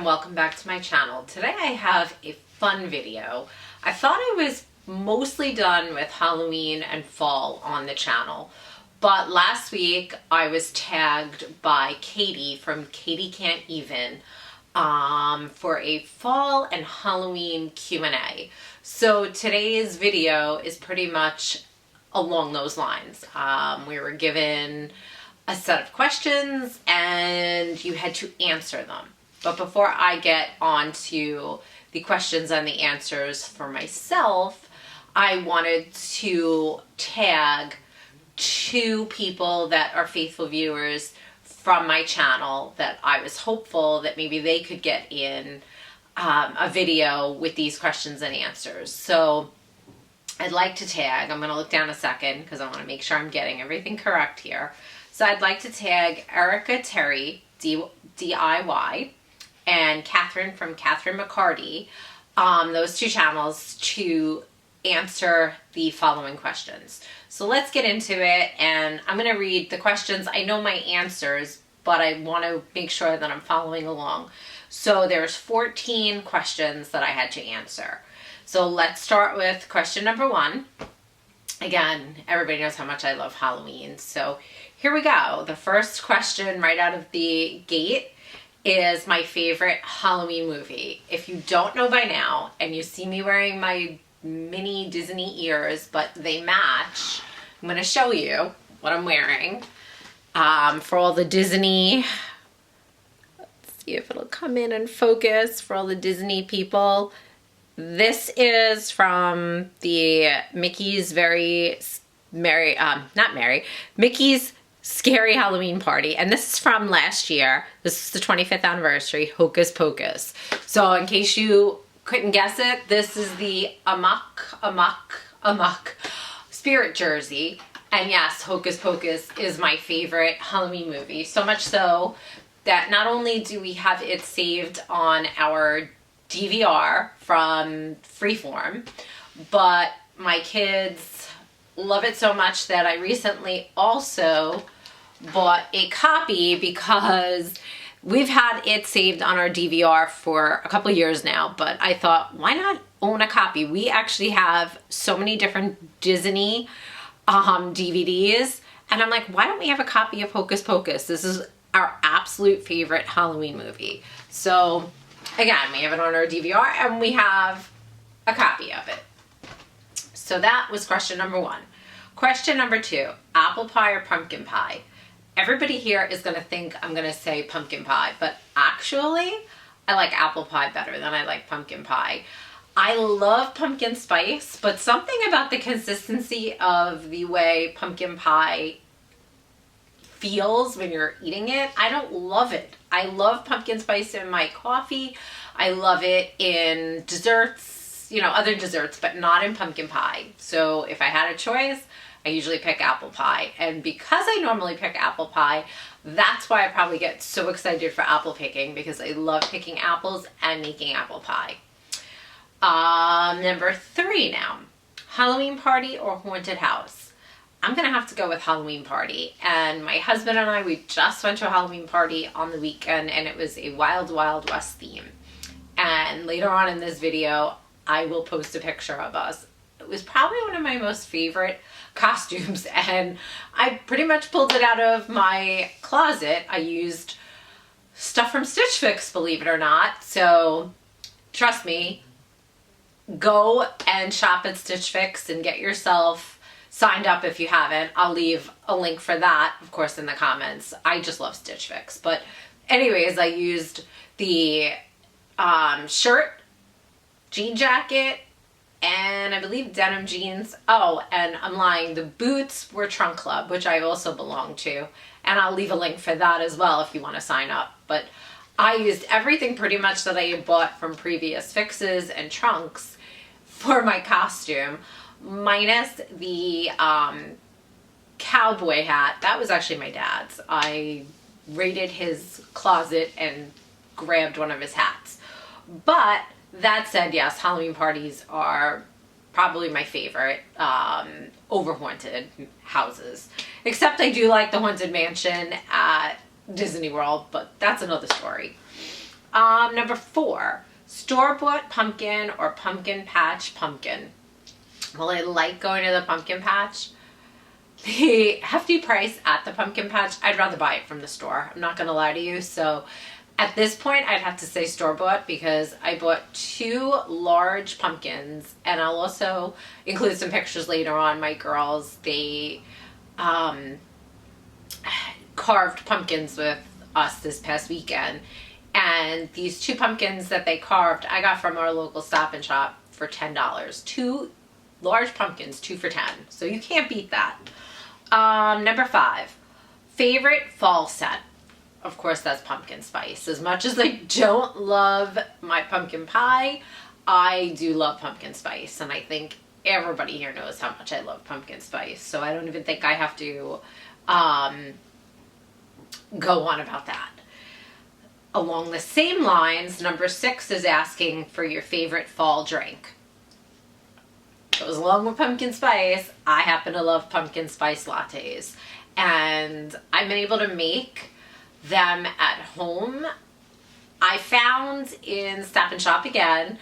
and welcome back to my channel. Today I have a fun video. I thought I was mostly done with Halloween and fall on the channel, but last week I was tagged by Katie from Katie Can't Even for a fall and Halloween Q&A. So today's video is pretty much along those lines. We were given a set of questions and you had to answer them. But before I get on to the questions and the answers for myself, I wanted to tag two people that are faithful viewers from my channel that I was hopeful that maybe they could get in a video with these questions and answers. So I'd like to tag, I'm going to look down a second because I want to make sure I'm getting everything correct here. So I'd like to tag Erica Terry, DIY, and Kathrin from Kathrin McCarty, those two channels, to answer the following questions. So let's get into it, and I'm going to read the questions. I know my answers, but I want to make sure that I'm following along. So there's 14 questions that I had to answer. So let's start with question number 1. Again, everybody knows how much I love Halloween, so here we go. The first question right out of the gate is my favorite Halloween movie. If you don't know by now, and you see me wearing my mini Disney ears, but they match, I'm going to show you what I'm wearing. For all the Disney, let's see if it'll come in and focus, for all the Disney people, this is from the Mickey's Mickey's Scary Halloween Party, and this is from last year. This is the 25th anniversary, Hocus Pocus. So in case you couldn't guess it, this is the Amok Spirit jersey. And yes, Hocus Pocus is my favorite Halloween movie. So much so that not only do we have it saved on our DVR from Freeform, but my kids love it so much that I recently also bought a copy because we've had it saved on our DVR for a couple years now, but I thought, why not own a copy? We actually have so many different Disney DVDs, and I'm like, why don't we have a copy of Hocus Pocus? This is our absolute favorite Halloween movie. So again, we have it on our DVR and we have a copy of it. So that was question number 1. Question number 2, apple pie or pumpkin pie? Everybody here is going to think I'm going to say pumpkin pie, but actually I like apple pie better than I like pumpkin pie. I love pumpkin spice, but something about the consistency of the way pumpkin pie feels when you're eating it, I don't love it. I love pumpkin spice in my coffee. I love it in desserts, you know, other desserts, but not in pumpkin pie. So if I had a choice, I usually pick apple pie. And because I normally pick apple pie, that's why I probably get so excited for apple picking, because I love picking apples and making apple pie. Number 3 now, Halloween party or haunted house? I'm going to have to go with Halloween party. And my husband and I, we just went to a Halloween party on the weekend, and it was a Wild Wild West theme. And later on in this video, I will post a picture of us. It was probably one of my most favorite costumes, and I pretty much pulled it out of my closet. I used stuff from Stitch Fix, believe it or not. So trust me, go and shop at Stitch Fix and get yourself signed up if you haven't. I'll leave a link for that, of course, in the comments. I just love Stitch Fix. But anyways, I used the shirt, jean jacket, and I believe denim jeans. Oh, and I'm lying, the boots were Trunk Club, which I also belong to. And I'll leave a link for that as well if you want to sign up. But I used everything pretty much that I had bought from previous fixes and trunks for my costume, minus the cowboy hat. That was actually my dad's. I raided his closet and grabbed one of his hats. But that said, yes, Halloween parties are probably my favorite over haunted houses. Except I do like the Haunted Mansion at Disney World, but that's another story. Number 4, store-bought pumpkin or pumpkin patch pumpkin. Well, I like going to the pumpkin patch. The hefty price at the pumpkin patch, I'd rather buy it from the store. I'm not going to lie to you. So at this point, I'd have to say store-bought because I bought 2 large pumpkins, and I'll also include some pictures later on. My girls, they carved pumpkins with us this past weekend, and these 2 pumpkins that they carved, I got from our local Stop and Shop for $10. 2 large pumpkins, 2 for $10. So you can't beat that. Number 5, favorite fall scent. Of course, that's pumpkin spice. As much as I don't love my pumpkin pie, I do love pumpkin spice. And I think everybody here knows how much I love pumpkin spice. So I don't even think I have to go on about that. Along the same lines, number 6 is asking for your favorite fall drink. Goes along with pumpkin spice. I happen to love pumpkin spice lattes, and I've been able to make them at home. I found in Stop and Shop again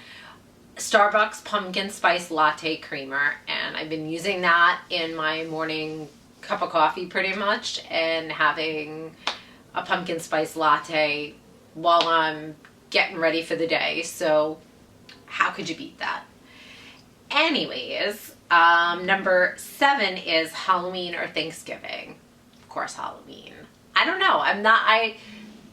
Starbucks pumpkin spice latte creamer, and I've been using that in my morning cup of coffee pretty much, and having a pumpkin spice latte while I'm getting ready for the day. So how could you beat that? Anyways, number 7 is Halloween or Thanksgiving. Of course, Halloween. I don't know. Not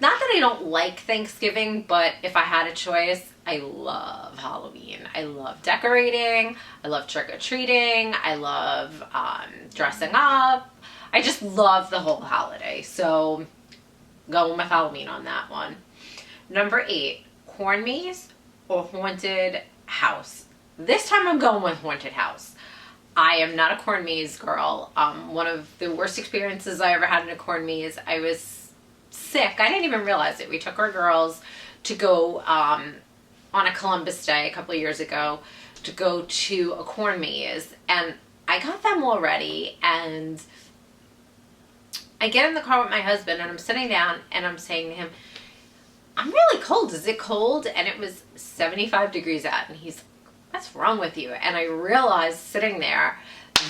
that I don't like Thanksgiving, but if I had a choice, I love Halloween. I love decorating. I love trick-or-treating. I love dressing up. I just love the whole holiday. So going with Halloween on that one. Number 8, corn maze or haunted house. This time I'm going with haunted house. I am not a corn maze girl. One of the worst experiences I ever had in a corn maze, I was sick. I didn't even realize it. We took our girls to go on a Columbus Day a couple of years ago to go to a corn maze, and I got them all ready, and I get in the car with my husband, and I'm sitting down and I'm saying to him, I'm really cold. Is it cold? And it was 75 degrees out, and he's, what's wrong with you? And I realized sitting there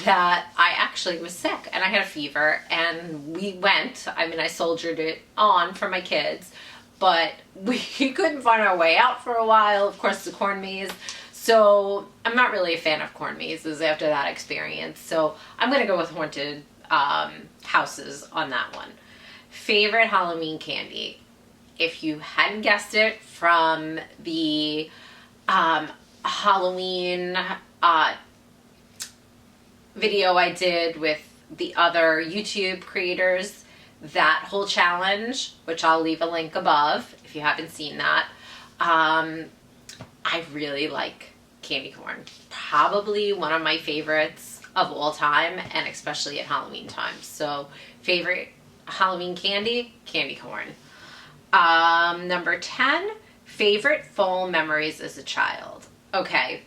that I actually was sick and I had a fever, and we went. I mean, I soldiered it on for my kids, but we couldn't find our way out for a while. Of course, the corn maze. So I'm not really a fan of corn mazes after that experience. So I'm going to go with haunted houses on that one. Favorite Halloween candy. If you hadn't guessed it from the Halloween video I did with the other YouTube creators, that whole challenge, which I'll leave a link above if you haven't seen that, I really like candy corn. Probably one of my favorites of all time, and especially at Halloween time. So favorite Halloween candy, candy corn. Number 10, favorite fall memories as a child. Okay,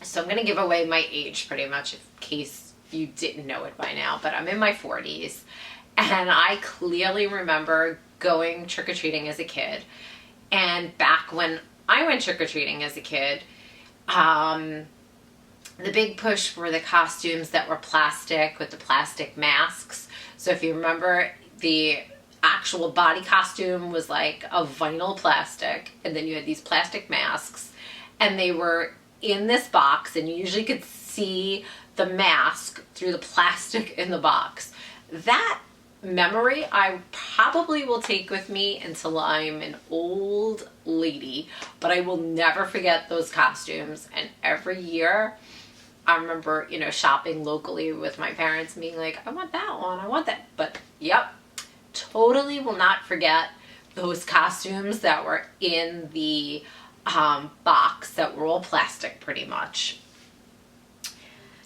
so I'm going to give away my age pretty much in case you didn't know it by now, but I'm in my 40s, and I clearly remember going trick-or-treating as a kid. And back when I went trick-or-treating as a kid, the big push were the costumes that were plastic with the plastic masks. So if you remember, the actual body costume was like a vinyl plastic, and then you had these plastic masks, and they were in this box, and you usually could see the mask through the plastic in the box. That memory I probably will take with me until I'm an old lady, but I will never forget those costumes. And every year I remember, you know, shopping locally with my parents, being like, I want that one, I want that. But yep, totally will not forget those costumes that were in the box that were all plastic pretty much.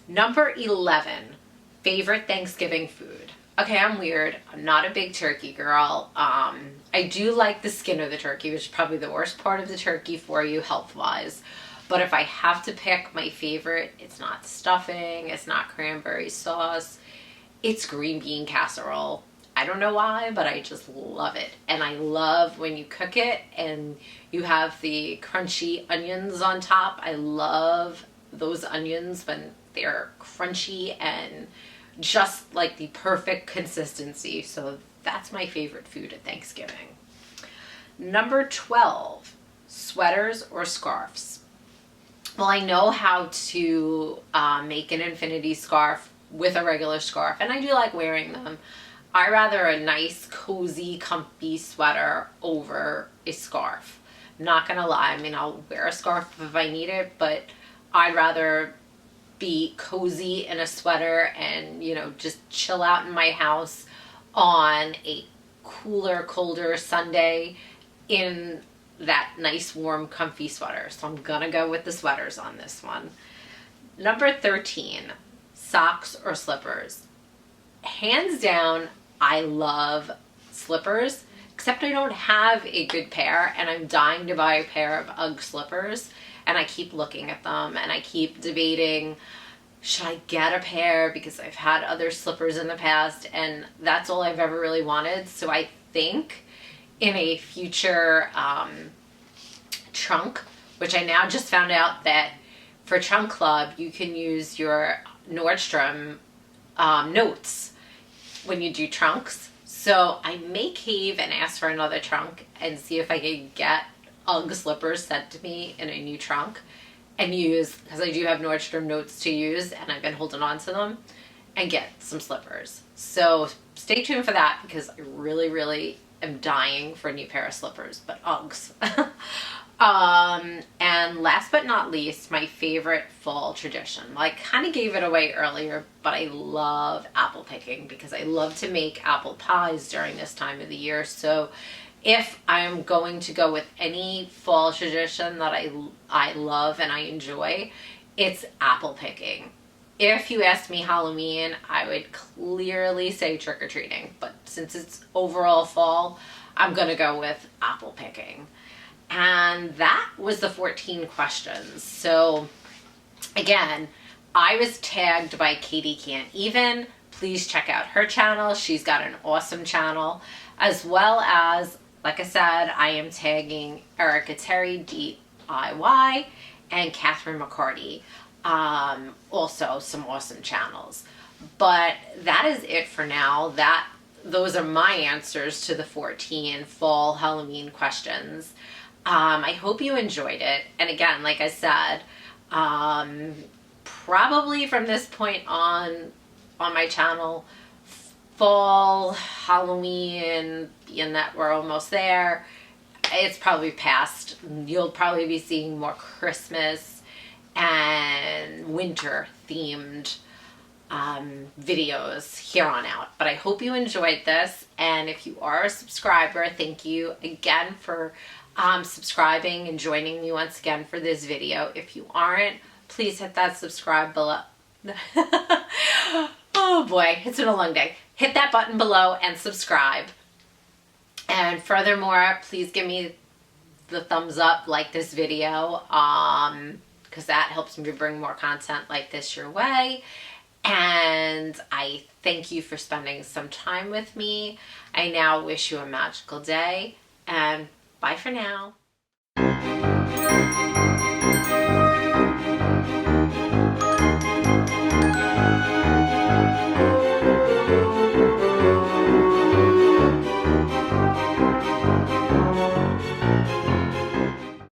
Number 11, favorite Thanksgiving food. Okay, I'm weird. I'm not a big turkey girl. I do like the skin of the turkey, which is probably the worst part of the turkey for you health-wise. But if I have to pick my favorite, it's not stuffing, it's not cranberry sauce, it's green bean casserole. I don't know why, but I just love it. And I love when you cook it and you have the crunchy onions on top. I love those onions when they're crunchy and just like the perfect consistency. So that's my favorite food at Thanksgiving. Number 12, sweaters or scarves. Well, I know how to make an infinity scarf with a regular scarf, and I do like wearing them. I rather a nice, cozy, comfy sweater over a scarf. Not gonna lie, I mean, I'll wear a scarf if I need it, but I'd rather be cozy in a sweater and, you know, just chill out in my house on a cooler, colder Sunday in that nice, warm, comfy sweater. So I'm gonna go with the sweaters on this one. Number 13, socks or slippers. Hands down, I love slippers, except I don't have a good pair, and I'm dying to buy a pair of UGG slippers, and I keep looking at them and I keep debating, should I get a pair, because I've had other slippers in the past and that's all I've ever really wanted. So I think in a future trunk, which I now just found out that for Trunk Club you can use your Nordstrom notes when you do trunks. So I may cave and ask for another trunk and see if I can get UGG slippers sent to me in a new trunk and use, because I do have Nordstrom notes to use and I've been holding on to them, and get some slippers. So stay tuned for that, because I really, really am dying for a new pair of slippers, but UGGs. And last but not least, my favorite fall tradition. Well, I kind of gave it away earlier, but I love apple picking because I love to make apple pies during this time of the year. So if I'm going to go with any fall tradition that I love and I enjoy, it's apple picking. If you asked me Halloween, I would clearly say trick-or-treating, but since it's overall fall, I'm gonna go with apple picking. And that was the 14 questions. So again, I was tagged by Katie Can't Even. Please check out her channel. She's got an awesome channel. As well as, like I said, I am tagging Erica Terry DIY and Kathrin McCarty. Also some awesome channels. But that is it for now. Those are my answers to the 14 fall Halloween questions. I hope you enjoyed it. And again, like I said, probably from this point on my channel, fall, Halloween, being that we're almost there, it's probably past. You'll probably be seeing more Christmas and winter themed videos here on out. But I hope you enjoyed this, and if you are a subscriber, thank you again for subscribing and joining me once again for this video. If you aren't, please hit that subscribe below. Oh boy, it's been a long day. Hit that button below and subscribe. And furthermore, please give me the thumbs up, like this video, because that helps me bring more content like this your way. And I thank you for spending some time with me. I now wish you a magical day, and bye for now.